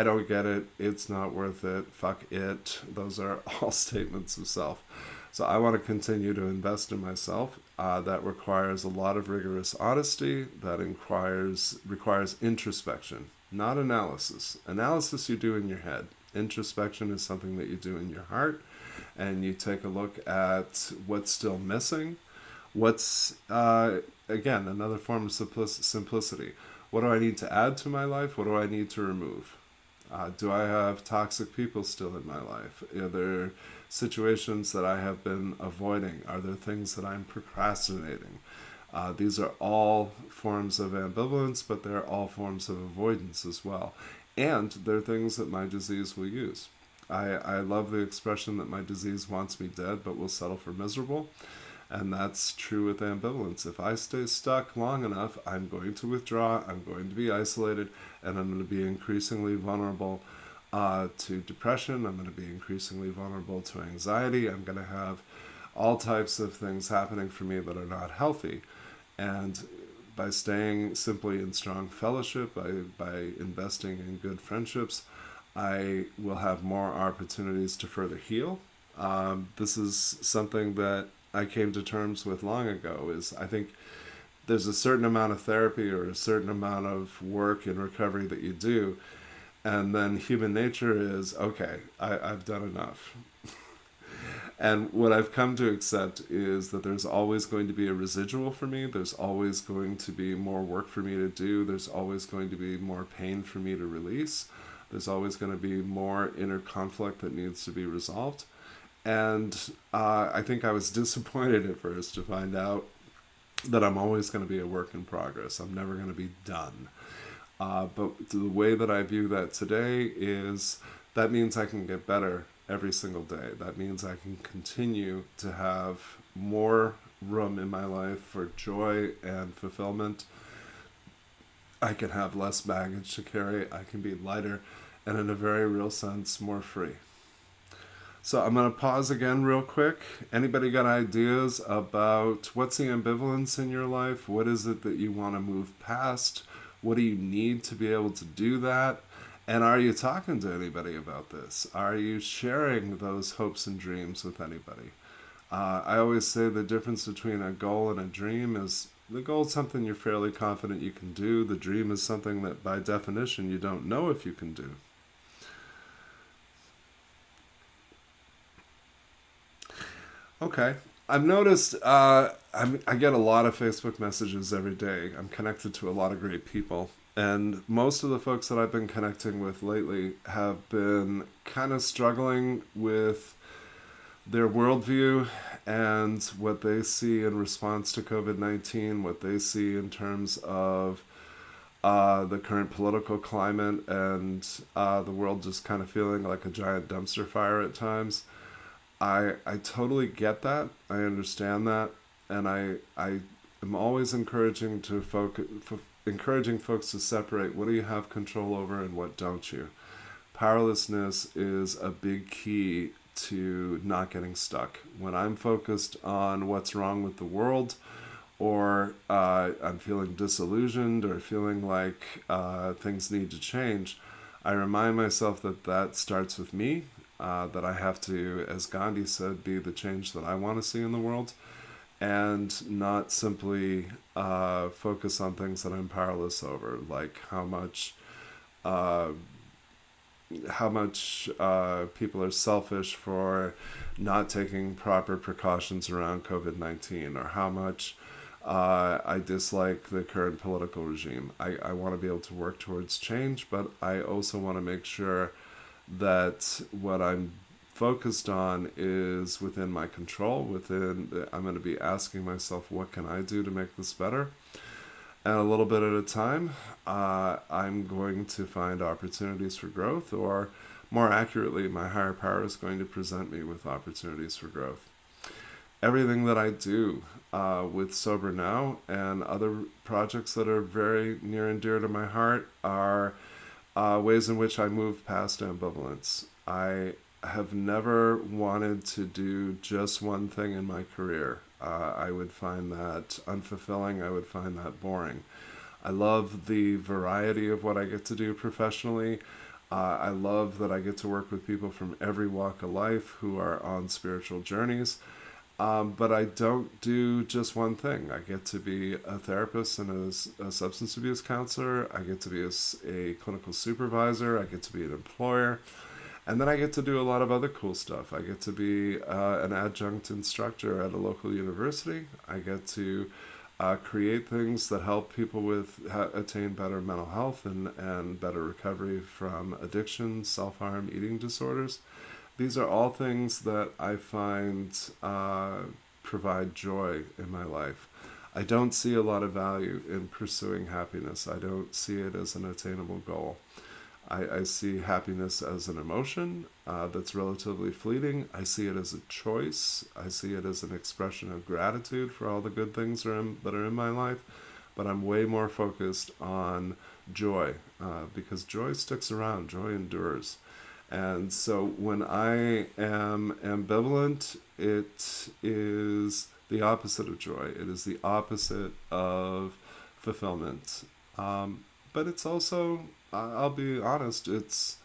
I don't get it, it's not worth it, fuck it. Those are all statements of self. So I want to continue to invest in myself. That requires a lot of rigorous honesty. That requires introspection, not analysis. Analysis you do in your head. Introspection is something that you do in your heart, and you take a look at what's still missing. What's again another form of simplicity. What do I need to add to my life? What do I need to remove? Do I have toxic people still in my life? Are there situations that I have been avoiding? Are there things that I'm procrastinating? These are all forms of ambivalence, but they're all forms of avoidance as well. And they're things that my disease will use. I love the expression that my disease wants me dead, but will settle for miserable. And that's true with ambivalence. If I stay stuck long enough, I'm going to withdraw, I'm going to be isolated, and I'm going to be increasingly vulnerable to depression. I'm going to be increasingly vulnerable to anxiety. I'm going to have all types of things happening for me that are not healthy. And by staying simply in strong fellowship, by investing in good friendships, I will have more opportunities to further heal. This is something that I came to terms with long ago. Is I think there's a certain amount of therapy or a certain amount of work in recovery that you do, and then human nature is, okay, I've done enough. And what I've come to accept is that there's always going to be a residual for me. There's always going to be more work for me to do. There's always going to be more pain for me to release. There's always going to be more inner conflict that needs to be resolved. And I think I was disappointed at first to find out that I'm always going to be a work in progress. I'm never going to be done. But the way that I view that today is that means I can get better every single day. That means I can continue to have more room in my life for joy and fulfillment. I can have less baggage to carry. I can be lighter and, in a very real sense, more free. So I'm going to pause again real quick. Anybody got ideas about what's the ambivalence in your life? What is it that you want to move past? What do you need to be able to do that? And are you talking to anybody about this? Are you sharing those hopes and dreams with anybody? I always say the difference between a goal and a dream is the goal is something you're fairly confident you can do. The dream is something that by definition you don't know if you can do. Okay. I've noticed I get a lot of Facebook messages every day. I'm connected to a lot of great people. And most of the folks that I've been connecting with lately have been kind of struggling with their worldview and what they see in response to COVID-19, what they see in terms of the current political climate and the world just kind of feeling like a giant dumpster fire at times. I totally get that. I understand that. And I am always encouraging encouraging folks to separate what do you have control over and what don't you. Powerlessness is a big key to not getting stuck. When I'm focused on what's wrong with the world, or I'm feeling disillusioned or feeling like things need to change, I remind myself that that starts with me, that I have to, as Gandhi said, be the change that I want to see in the world, and not simply focus on things that I'm powerless over, like how much people are selfish for not taking proper precautions around COVID-19, or how much I dislike the current political regime. I want to be able to work towards change, but I also want to make sure that what I'm focused on is within my control. I'm going to be asking myself, what can I do to make this better? And a little bit at a time, I'm going to find opportunities for growth, or more accurately, my higher power is going to present me with opportunities for growth. Everything that I do with Sober Now and other projects that are very near and dear to my heart are ways in which I move past ambivalence. I have never wanted to do just one thing in my career. I would find that unfulfilling. I would find that boring. I love the variety of what I get to do professionally. I love that I get to work with people from every walk of life who are on spiritual journeys. But I don't do just one thing. I get to be a therapist and a substance abuse counselor. I get to be a clinical supervisor. I get to be an employer. And then I get to do a lot of other cool stuff. I get to be an adjunct instructor at a local university. I get to create things that help people attain better mental health and better recovery from addiction, self-harm, eating disorders. These are all things that I find provide joy in my life. I don't see a lot of value in pursuing happiness. I don't see it as an attainable goal. I see happiness as an emotion that's relatively fleeting. I see it as a choice. I see it as an expression of gratitude for all the good things that are in my life. But I'm way more focused on joy because joy sticks around, joy endures. And so when I am ambivalent, it is the opposite of joy. It is the opposite of fulfillment. But it's also, I'll be honest, it's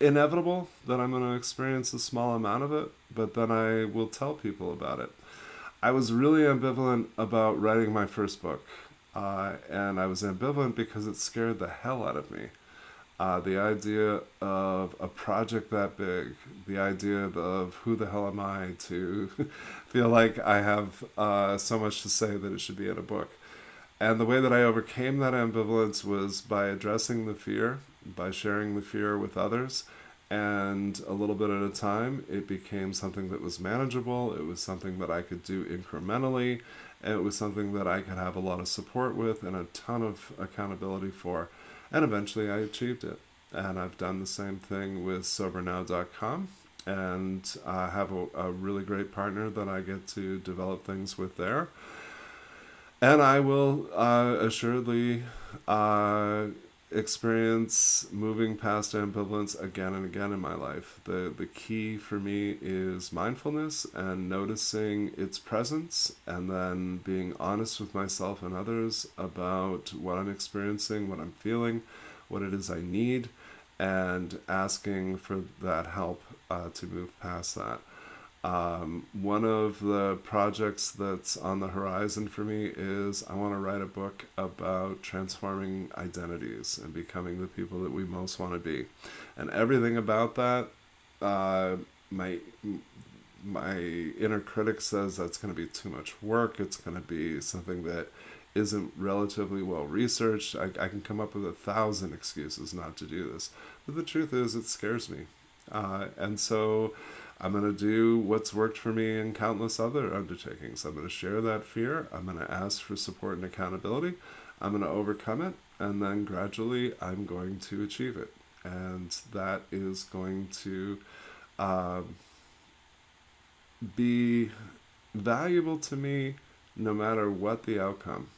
inevitable that I'm going to experience a small amount of it, but then I will tell people about it. I was really ambivalent about writing my first book, and I was ambivalent because it scared the hell out of me. The idea of a project that big, the idea of who the hell am I to feel like I have so much to say that it should be in a book. And the way that I overcame that ambivalence was by addressing the fear, by sharing the fear with others, and a little bit at a time, it became something that was manageable. It was something that I could do incrementally, and it was something that I could have a lot of support with and a ton of accountability for. And eventually I achieved it. And I've done the same thing with SoberNow.com. And I have a really great partner that I get to develop things with there. And I will assuredly experience moving past ambivalence again and again in my life. The key for me is mindfulness and noticing its presence, and then being honest with myself and others about what I'm experiencing, what I'm feeling, what it is I need, and asking for that help to move past that. One of the projects that's on the horizon for me is I want to write a book about transforming identities and becoming the people that we most want to be. And everything about that, my inner critic says that's going to be too much work. It's going to be something that isn't relatively well researched. I can come up with 1,000 excuses not to do this. But the truth is, it scares me. And so I'm going to do what's worked for me in countless other undertakings. I'm going to share that fear. I'm going to ask for support and accountability. I'm going to overcome it. And then gradually I'm going to achieve it. And that is going to be valuable to me no matter what the outcome.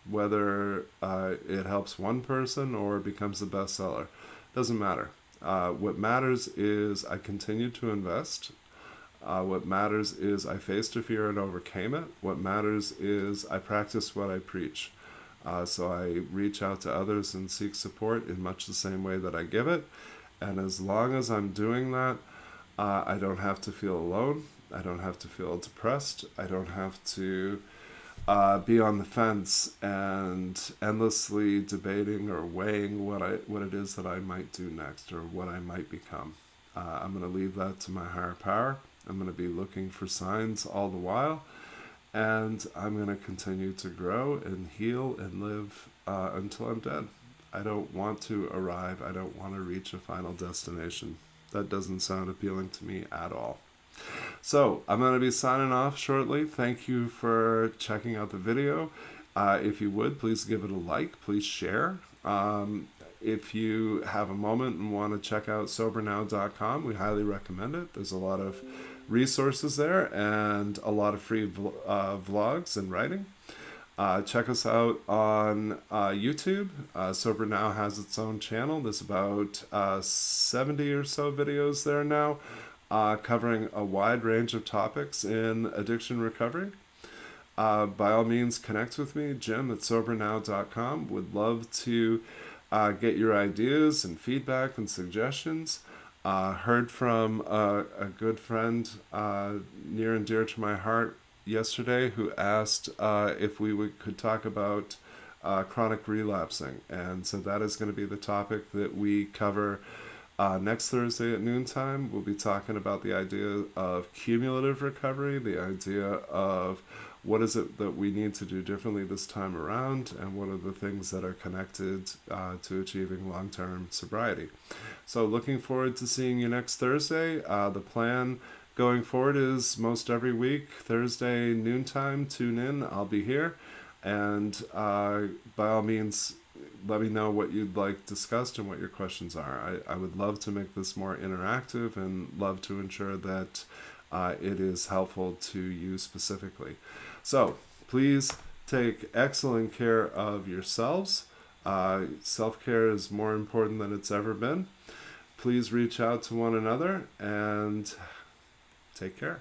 Whether it helps one person or becomes a bestseller. Doesn't matter. What matters is I continue to invest. What matters is I faced a fear and overcame it. What matters is I practice what I preach. So I reach out to others and seek support in much the same way that I give it. And as long as I'm doing that, I don't have to feel alone. I don't have to feel depressed. I don't have to be on the fence and endlessly debating or weighing what it is that I might do next or what I might become. I'm going to leave that to my higher power. I'm going to be looking for signs all the while, and I'm going to continue to grow and heal and live until I'm dead. I don't want to arrive. I don't want to reach a final destination. That doesn't sound appealing to me at all. So I'm going to be signing off shortly. Thank you for checking out the video. If you would, please give it a like. Please share. If you have a moment and want to check out SoberNow.com, we highly recommend it. There's a lot of resources there and a lot of free vlogs and writing. Check us out on YouTube. Sober Now has its own channel. There's about 70 or so videos there now. Covering a wide range of topics in addiction recovery. By all means, connect with me, Jim at SoberNow.com. Would love to get your ideas and feedback and suggestions. Heard from a good friend near and dear to my heart yesterday who asked if could talk about chronic relapsing. And so that is going to be the topic that we cover next Thursday at noontime. We'll be talking about the idea of cumulative recovery, the idea of what is it that we need to do differently this time around, and what are the things that are connected to achieving long-term sobriety. So looking forward to seeing you next Thursday. The plan going forward is most every week, Thursday noontime, tune in. I'll be here. And by all means, let me know what you'd like discussed and what your questions are. I would love to make this more interactive and love to ensure that it is helpful to you specifically. So please take excellent care of yourselves. Self-care is more important than it's ever been. Please reach out to one another and take care.